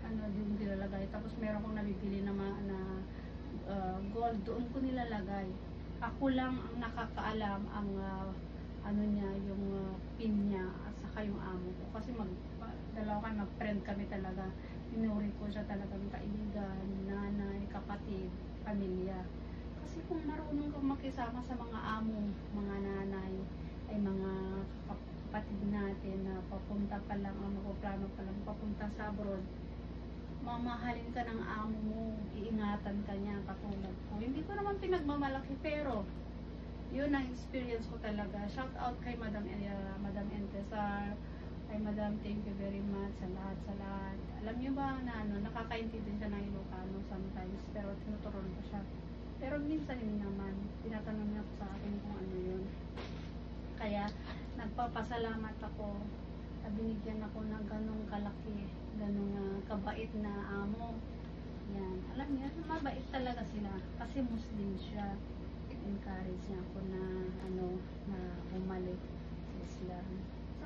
doon nilalagay. Tapos meron akong nabibili na gold, doon ko nilalagay. Ako lang ang nakakaalam ang yung pin niya at saka yung amo ko. Kasi mag-friend kami talaga. Inuri ko siya talagang kaibigan, nanay, kapatid, pamilya. Kasi kung marunong kang makisama sa mga amo, mga nanay, ay mga kapatid natin na papunta pa lang, magpaplano pa lang papunta sa abroad, mamahalin ka ng amo mo, iingatan ka niya, katulad ko. Hindi ko naman pinagmamalaki, pero yun ang experience ko talaga. Shout out kay Madam Entesar, kay Madam, thank you very much sa lahat. Alam niyo ba na nakakaintindi siya ng Ilocano sometimes, pero tinuturon ko siya. Pero minsan hindi naman, tinatanong niya sa akin kung ano yun. Kaya nagpapasalamat ako na binigyan ako ng ganong kalaki, ganong kabait na amo. Yan. Alam niyo, mabait talaga sila kasi Muslim siya. Encourage niya ako na bumalik sa Islam. So,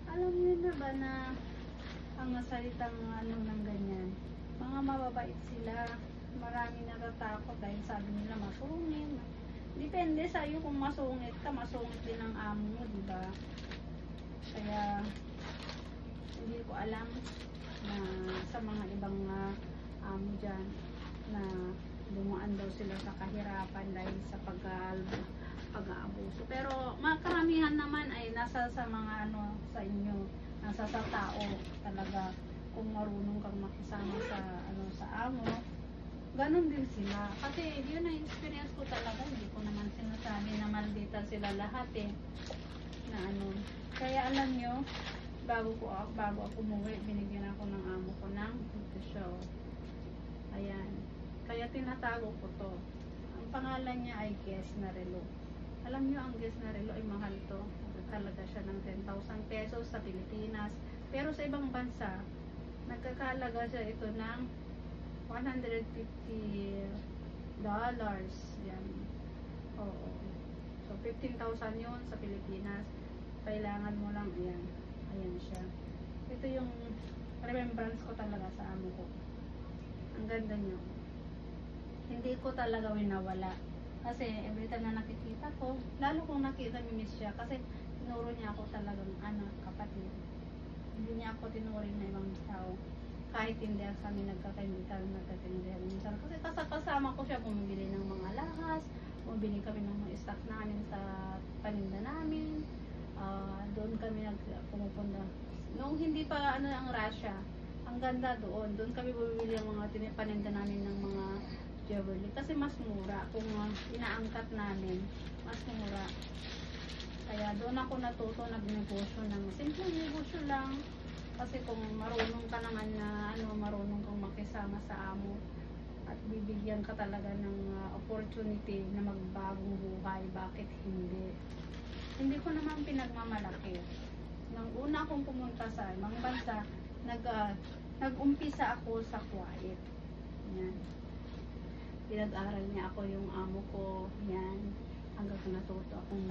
alam niyo na ba na ang salitang ng ganyan, mga mababait sila, marami natatakot dahil sabi nila masungit. Depende sa iyo kung masungit ka, masungit din ang amo mo, di ba? Kaya hindi ko alam na sa mga ibang amo dyan na dumaan daw sila sa kahirapan dahil sa pag-aabuso. Pero karamihan naman ay nasa sa mga sa inyo, nasa sa tao talaga. Kung marunong kang makisama sa amo, ganun din sila. Kasi yun ang experience ko talaga. Hindi ko naman sinasabi na maldita sila lahat na Kaya alam nyo, bago ako umuwi, binigyan ako ng amo ko ng show. Ayan. Kaya tinatago ko to. Ang pangalan niya ay Guess na Relo. Alam nyo, ang Guess na Relo ay mahal to. Talaga siya ng 10,000 pesos sa Pilipinas. Pero sa ibang bansa, nagkakalaga siya ito ng $150. Yan. Oo. So, 15,000 yun sa Pilipinas. Kailangan mo lang, ayan siya. Ito yung remembrance ko talaga sa amo ko. Ang ganda niyo. Hindi ko talaga winawala. Kasi every time na nakikita ko, lalo kong nakita miss siya. Kasi tinuro niya ako talagang anak, kapatid. Hindi niya ako tinuring na ibang tao. Kahit hindi kami nagkakaintindihan minsan. Kasi kasama ko siya, bumibili ng mga lahas, bumibili kami ng mga stock namin sa paninda namin. Doon kami pumupunta. Noong hindi pa ang Russia, ang ganda doon. Doon kami bumibili ng mga paninda namin ng mga jewelry. Kasi mas mura. Kung inaangkat namin, mas mura. Kaya doon ako natuto nagnegosyo ng simple negosyo lang. Kasi kung marunong ka naman na marunong kang makisama sa amo at bibigyan ka talaga ng opportunity na magbagong buhay, bakit hindi? Hindi ko naman pinagmamalaki. Nang una akong pumunta sa ibang bansa, nag-umpisa ako sa Kuwait. Yan. Pinag-aral niya ako yung amo ko. Yan. Hanggang natuto akong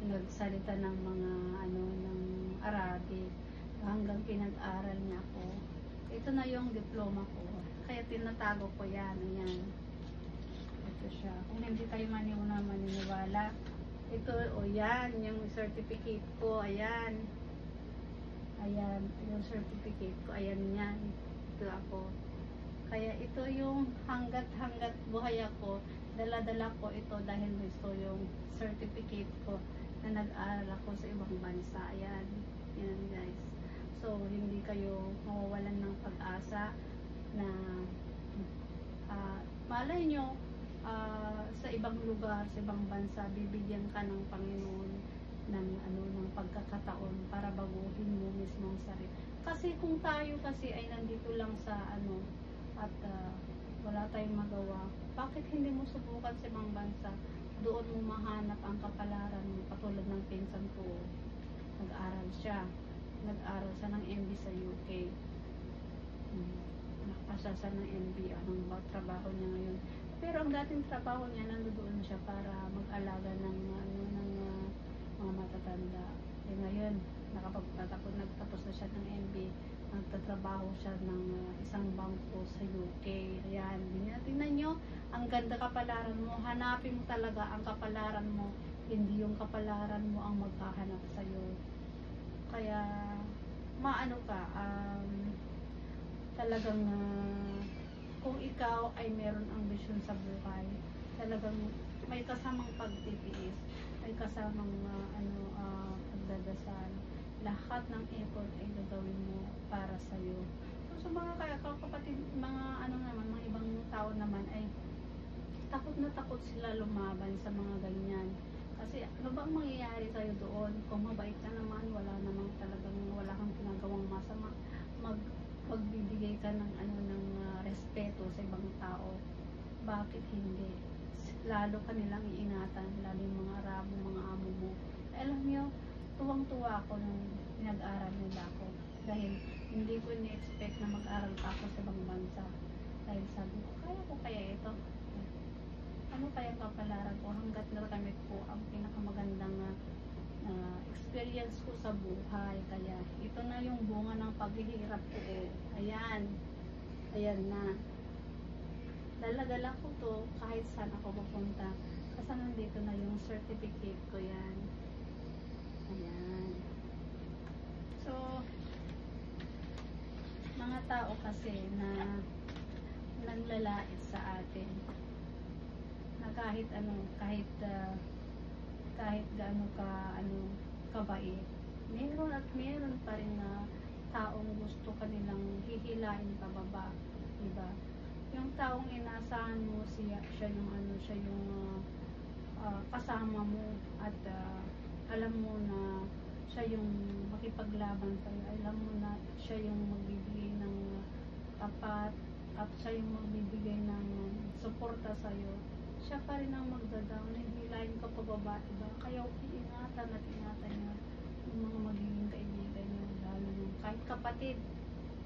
nagsalita ng mga ng Arabic. Hanggang pinag-aral niya ako. Ito na yung diploma ko. Kaya tinatago ko yan. Ayan. Ito siya. Kung hindi kayo maniniwala, ito, yan, yung certificate ko, ayan. Ayan, yung certificate ko, ayan yan. Ito ako. Kaya ito yung hanggat buhay ako, dala-dala ko ito dahil gusto yung certificate ko na nag-aaral ako sa ibang bansa. Ayan. Yan guys. So, hindi kayo mawawalan ng pag-asa na malay nyo, sa ibang lugar, sa ibang bansa, bibigyan ka ng Panginoon ng pagkakataon para baguhin mo mismo ang sarili. Kasi kung tayo kasi ay nandito lang sa at wala tayong magawa, bakit hindi mo subukan sa ibang bansa? Doon mo mahanap ang kapalaran mo. Katulad ng pinsan ko, nag-aral siya ng MB sa UK. Nakapasa siya ng MB, anong trabaho niya ngayon. Pero ang dating trabaho niya, nandoon siya para mag-alaga ng mga matatanda. Eh ngayon, nagtapos na siya ng MB, nagtatrabaho siya ng isang bangko sa UK. Ayan, tingnan nyo, ang ganda kapalaran mo. Hanapin mo talaga ang kapalaran mo, hindi yung kapalaran mo ang maghahanap sa'yo. Kaya, talagang kung ikaw ay meron ambisyon sa buhay, talagang may kasamang pagtitiis, may kasamang pagdadasal. Lahat ng effort ay gagawin mo para sa iyo. So, mga kapatid, mga mga ibang tao naman ay takot na takot sila lumaban sa mga ganyan. Kasi ano bang mangyayari sa'yo doon? Kung mabait ka naman, wala kang ginagawang masama, magbibigay ka ng respeto sa ibang tao. Bakit hindi? Lalo ka nilang iingatan, lalo yung mga Arabo, mga amo mo. Alam nyo, tuwang-tuwa ako nung pinag-aral nila ako. Dahil hindi ko ni-expect na mag-aral pa ako sa ibang bansa. Dahil sabi ko, kaya ito? Ano kaya kapalaran ko? Hanggat nakamit ko ang pinakamagandang experience ko sa buhay. Kaya ito na yung bunga ng paghihirap ko. Ayan. Ayan na. Dala-dala ko to kahit saan ako pupunta. Kasi nandito na yung certificate ko yan. Ayan. So, mga tao kasi na naglalait sa atin na kahit gaano kabait, meron pa rin na taong gusto kanilang hihilain pababa, diba? Yung taong inaasahan mo siya yung kasama mo at alam mo na siya yung makipaglaban sa'yo, alam mo na siya yung magbibigay ng tapat at siya yung magbibigay ng suporta sa'yo, siya pa rin ang magdadaw, hihilain ka pababa, diba? Kaya ingatan niya yung mga magiging kaibigan niya, lalo yung kahit kapatid,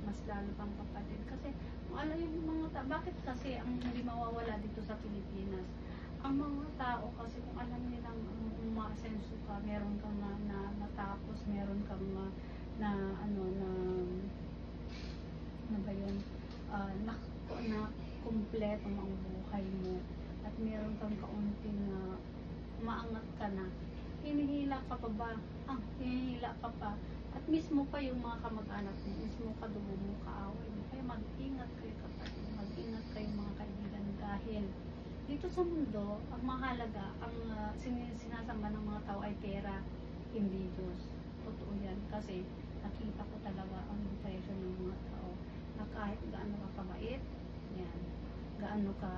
mas lalo pang kapatid. Kasi alam yung mga bakit kasi ang hindi mawawala dito sa Pilipinas, ang mga tao kasi kung alam nilang umasenso ka, meron kang na natapos, meron kang na ba yun, na kumpleto ang buhay mo at meron kang kaunting maangat ka na, hinihila ka pa ba? Hinihila ka pa. At mismo pa yung mga kamag-anak mo, mismo kadugo mo, kaaway mo. Kaya mag-ingat kayo kapatid, mag-ingat kayo mga kaibigan dahil dito sa mundo, ang mahalaga, ang sinasamba ng mga tao ay pera, hindi Diyos. Totoo yan. Kasi nakita ko talaga ang presyo ng mga tao na kahit gaano ka kabait, yan, gaano ka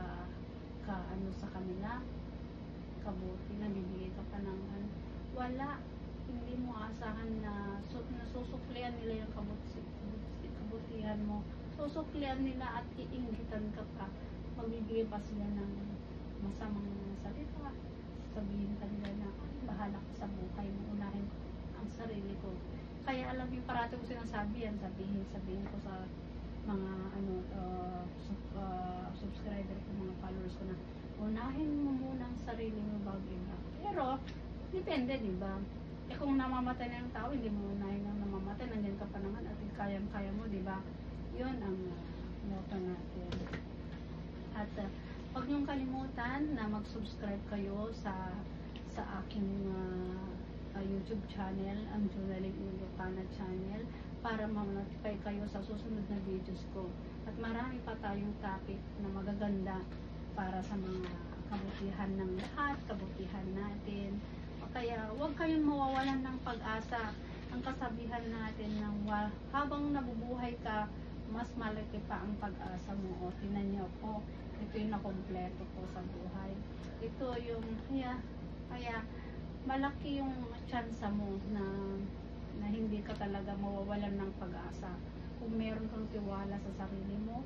ano sa kanila, kabuti, nabibigay ka pa ng wala, hindi mo asahan na nasusuklian nila yung kabutihan mo, susuklian nila at iinggitan ka pa, magbibigay pa sila ng masamang salita, sabihin ka nila na bahala ka sa buhay mo, unahin ang sarili ko. Kaya alam yung parati ko sinasabi yan, sabihin ko sa mga subscriber ko, mga followers ko na unahin mo muna ang sarili mo bago iba. Pero depende, di ba? Kung namamatay na yung tao, hindi mo unahin ang namamatay, nandiyan ka pa naman at kayang-kaya mo, di ba? Yun ang motto natin. At huwag niyong kalimutan na mag-subscribe kayo sa aking YouTube channel, ang Journaling Ilocana channel, para ma-notify kayo sa susunod na videos ko. At marami pa tayong topic na magaganda para sa mga kabutihan ng lahat, kabutihan natin. Kaya huwag kayong mawawalan ng pag-asa. Ang kasabihan natin ng habang nabubuhay ka, mas malaki pa ang pag-asa mo. O, tinan niyo po, ito yung nakompleto ko sa buhay. Ito yung, kaya malaki yung chance mo na hindi ka talaga mawawalan ng pag-asa. Kung meron kang tiwala sa sarili mo,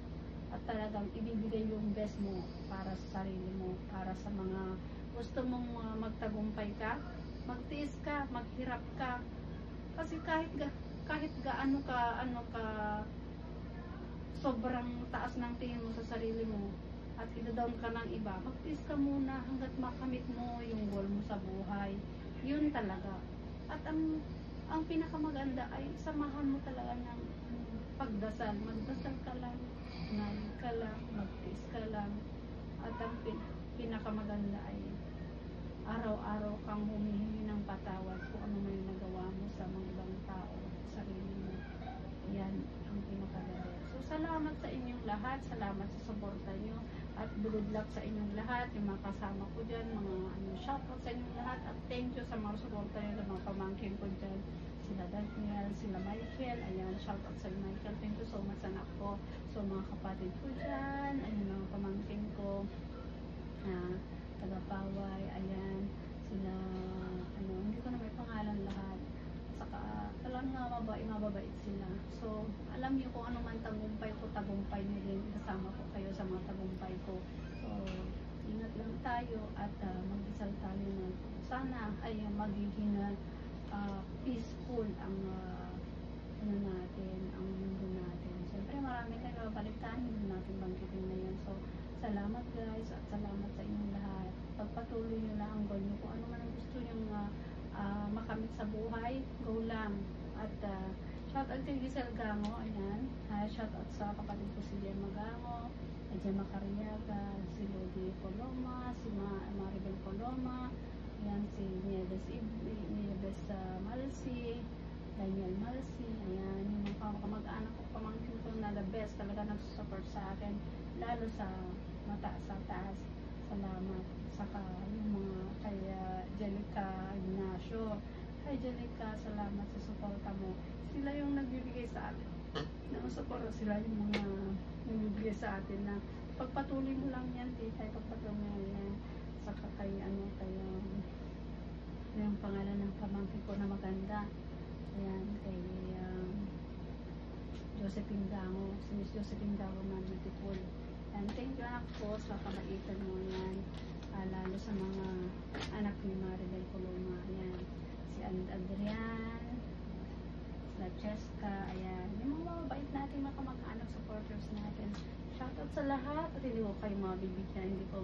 at talagang ibibigay yung best mo para sa sarili mo, para sa mga gusto mong magtagumpay ka, magtiis ka, maghirap ka. Kasi kahit gaano ka sobrang taas ng tingin mo sa sarili mo at ida-down ka ng iba, magtiis ka muna hanggat makamit mo yung goal mo sa buhay. Yun talaga. At ang pinakamaganda ay samahan mo talaga ng pagdasal. Magdasal ka lang, nalig ka lang, magtiis ka lang. At ang pinakamaganda ay araw-araw kang humihingi ng patawad kung ano may nagawa mo sa mga ibang tao, sarili mo. Yan ang pinakaganda. So, salamat sa inyong lahat. Salamat sa suporta nyo. At good luck sa inyong lahat. Yung mga kasama ko dyan, mga shoutout sa inyong lahat. At thank you sa mga suporta nyo, sa mga pamangkin ko dyan. Sila Daniel, sila Michael. Ayan, shoutout sa Michael. Thank you so much, anak ko. So, mga kapatid ko dyan. Ayan, mga pamangkin ko. Taga-Paway. Ayan, sila, hindi ko na may pangalan lahat. Saka, alam nga, mababait sila. So, alam niyo kung ano man tagumpay ko, tagumpay niyo din. Kasama ko kayo sa mga tagumpay ko. So, ingat lang tayo at mag-isal tayo na sana ay magiging peaceful ang natin, ang mundo natin. Siyempre, marami tayong babalikan, hindi natin bangkitin na yun. So, salamat guys at salamat sa inyong lahat. Pagpatuloy nyo lang ang goal nyo. Kung ano man ang gusto nyo makamit sa buhay, go lang. At shoutout kay Giselle Gango, ayan. Shoutout sa kapatid ko si Gemma Gango, Gemma Cariaga, si Lodi Coloma, si Maribel Coloma, ayan, si Nieves Malsi, Daniel Malsi, ayan, yung mga kamag-anak ko, pamangkin ko na the best, talaga nagsusupport sa akin, lalo sa sa taas. Salamat. Saka yung mga kay Jelica Ignacio. Hi Jelica, salamat sa suporta mo. Sila yung nagbibigay sa atin. Suporta sila yung mga nagbibigay sa atin na pagpatuloy mo lang yan, tita, pagpatuloy mo yan. Saka kay yung pangalan ng pamangkin ko na maganda. Ayan, kay Josephine Dango, si Miss Josephine Dango na beautiful. And thank you anak ko sa kabaitan mo yan, lalo sa mga anak ni Maribel Coloma, ayan, si Adrian, si Cheska, ayan, yung mga mabait natin, mga kamag-anak, supporters natin. Shoutout sa lahat, at hindi ko kayo mabibigyan, hindi ko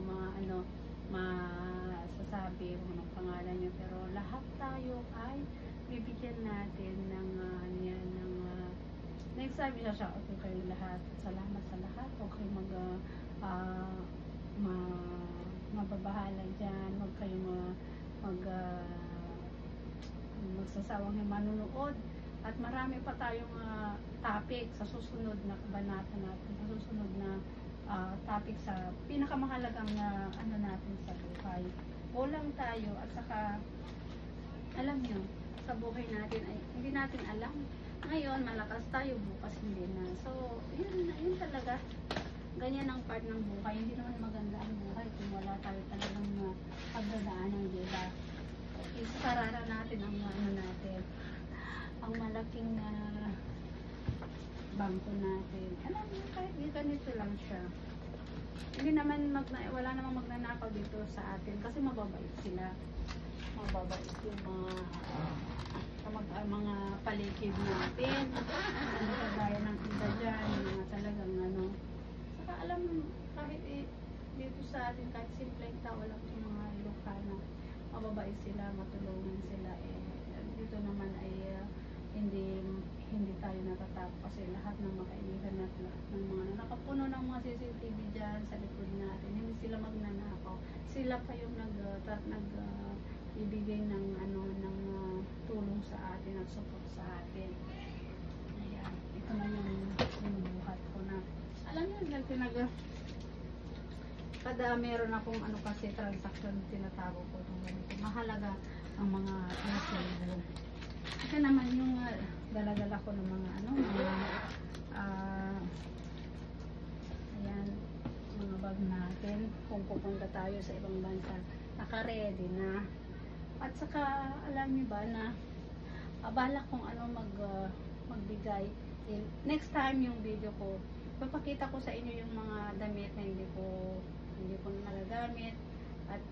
masasabi kung anong pangalan nyo, pero lahat tayo ay bibigyan natin ng next time, isa-shout ko kayo lahat. Salamat sa lahat. Huwag kayo mababahala dyan. Huwag kayo magsasawang manunood. At marami pa tayong topic sa susunod na kabanata natin. Sa susunod na topic sa pinakamahalagang ano natin sa buhay. Kulang tayo at saka alam nyo, sa buhay natin ay hindi natin alam. Ngayon, malakas tayo, bukas hindi na. So, yun talaga. Ganyan ang part ng buhay. Hindi naman maganda ang buhay kung wala tayo talagang pagdadaanan, diba? Isarara natin ang ano natin, ang malaking bangko natin. Alam mo, kahit ganito lang siya. Hindi naman wala namang magnanakaw dito sa atin kasi mababait sila. Mababait yung mga paligid natin. Ano kagaya ng iba dyan, mga talagang ano. Saka alam mo, kahit dito sa atin, kahit simpleng tao lang yung mga Ilocano, mababait sila, matulungan sila. Dito naman ay hindi tayo natatakot kasi lahat ng makaibigan at lahat ng mga nakapuno ng mga CCTV dyan sa likod natin, hindi sila magnanakaw. Sila pa yung ibigay ng tulong sa atin at support sa atin. Ayan, ito na yung binubuhat ko na. Alam niyo, kada meron akong kasi transaction, tinatago ko itong ganito. Mahalaga ang mga resibo. Kasi naman yung dala-dala ko ng mga ayan, mga bag natin kung pupunta tayo sa ibang bansa, naka-ready na. At saka alam niyo ba na balak kong magbigay. Next time yung video ko, papakita ko sa inyo yung mga damit na hindi ko nagagamit at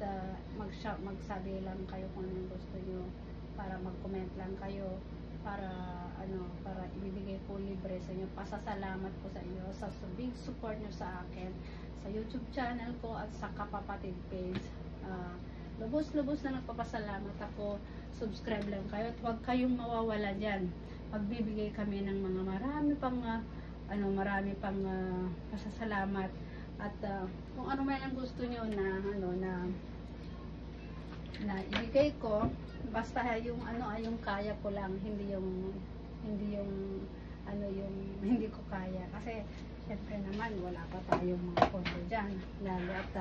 magsabi lang kayo kung anong gusto nyo, para mag-comment lang kayo, para ibibigay ko libre sa inyo. Pasasalamat ko sa inyo sa big support nyo sa akin sa YouTube channel ko at sa Kapapatid page. Lubos-lubos na nagpapasalamat ako. Subscribe lang kayo at huwag kayong mawawala dyan. Magbibigay kami ng mga marami pang pasasalamat at kung ano man ang gusto nyo na ibigay ko, basta yung yung kaya ko lang, hindi ko kaya kasi syempre naman wala pa tayong mga pondo dyan, lalo at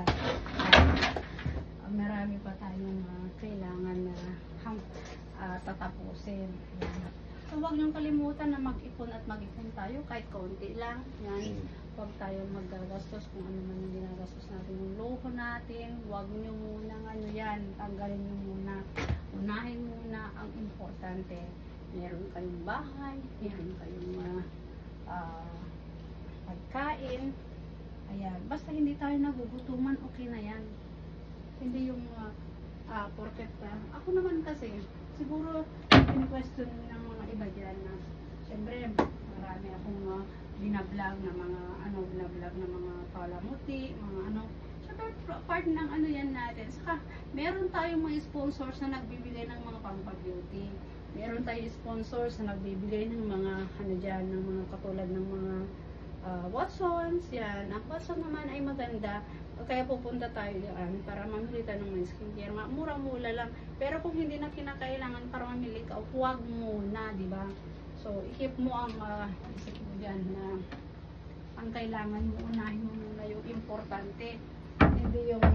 marami pa tayong kailangan na tatapusin. So huwag niyong kalimutan na mag-ipon at mag-ipon tayo kahit kaunti lang. Yan, huwag tayong maggagastos kung ano man yung ginagastos natin, yung luho natin. Huwag niyo muna yan, tanggalin niyo muna. Unahin muna ang importante. Meron kayong bahay, meron kayong pagkain. Ayan, basta hindi tayo nagugutuman, okay na yan. Hindi yung porket ako naman kasi siguro in-question ng mga iba dyan na syempre marami akong binablog na mga palamuti, mga syempre part ng yan natin. Saka meron tayong mga sponsors na nagbibigay ng mga pampabeauty. Meron tayong sponsors na nagbibigay ng mga ng mga katulad ng mga Watsons, yan. Ang Watson naman ay maganda. Kaya pupunta tayo diyan para mamili tayo ng mga skincare. Mura-mura lang. Pero kung hindi na kinakailangan para mamili ka, huwag muna, di ba? So, i-keep mo ang isip mo dyan na ang kailangan mo, unahin mo muna yung importante. Hindi yung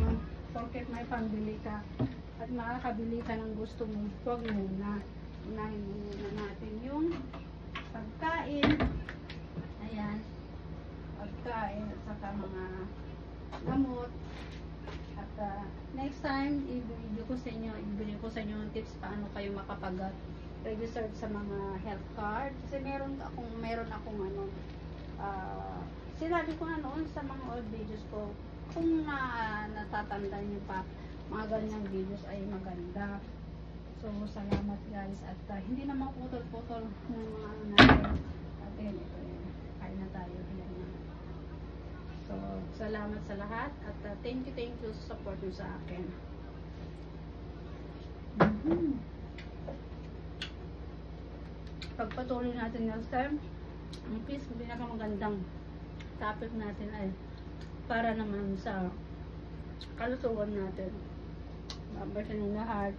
porket may pambili ka at makakabili ka ng gusto mo, huwag muna. Unahin mo muna natin yung pagkain. Ayan. Pagkain at saka mga gamot. At next time, ibigay ko sa inyo tips paano kayo makapag-register sa mga health card. Kasi meron akong sinabi ko na noon sa mga old videos ko, kung natatandaan nyo pa, mga ganyang videos ay maganda. So, salamat guys. At hindi naman putol-putol ng mga natin. At kain na tayo. So, salamat sa lahat at thank you sa support nyo sa akin. Pagpatuloy natin next time, ang pinakamagandang topic natin ay para naman sa kalusugan natin. Mabasin ng lahat.